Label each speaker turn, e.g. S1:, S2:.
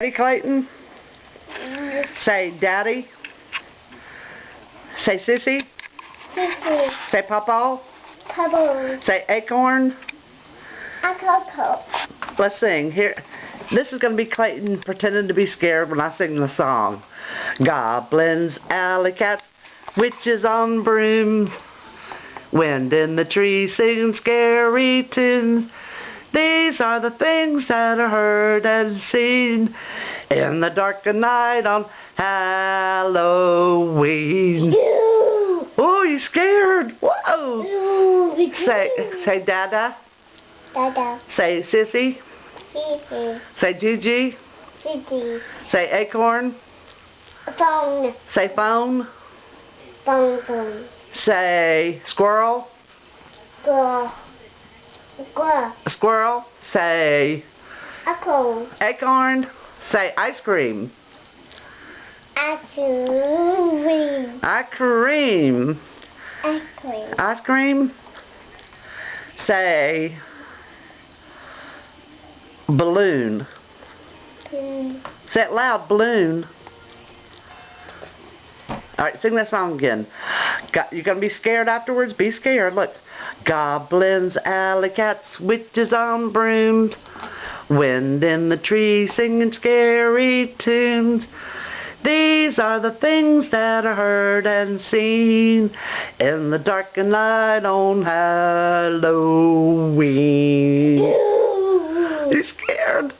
S1: Daddy Clayton? Say Daddy. Say Sissy.
S2: Sissy.
S1: Say Pawpaw.
S2: Pebble.
S1: Say Acorn.
S2: Coco.
S1: Let's sing. Here. This is going to be Clayton pretending to be scared when I sing the song. Goblins, alley cats, witches on brooms, wind in the trees singing scary tunes. These are the things that are heard and seen in the dark of night on Halloween. Oh, you scared? Whoa! Say Dada.
S2: Dada.
S1: Say Sissy.
S2: Sissy.
S1: Say Gigi.
S2: Gigi.
S1: Say Acorn.
S2: Phone.
S1: Say Phone.
S2: Phone.
S1: Say Squirrel.
S2: Squirrel. Squirrel.
S1: Squirrel. Say
S2: Acorn.
S1: Acorn. Say Ice Cream.
S2: Ice cream.
S1: Ice cream.
S2: Ice cream.
S1: Ice cream. Say balloon. Say it loud, balloon. Alright, sing that song again. You're going to be scared afterwards? Be scared. Look. Goblins, alley cats, witches on brooms, wind in the trees singing scary tunes. These are the things that are heard and seen in the dark and light on Halloween. You scared?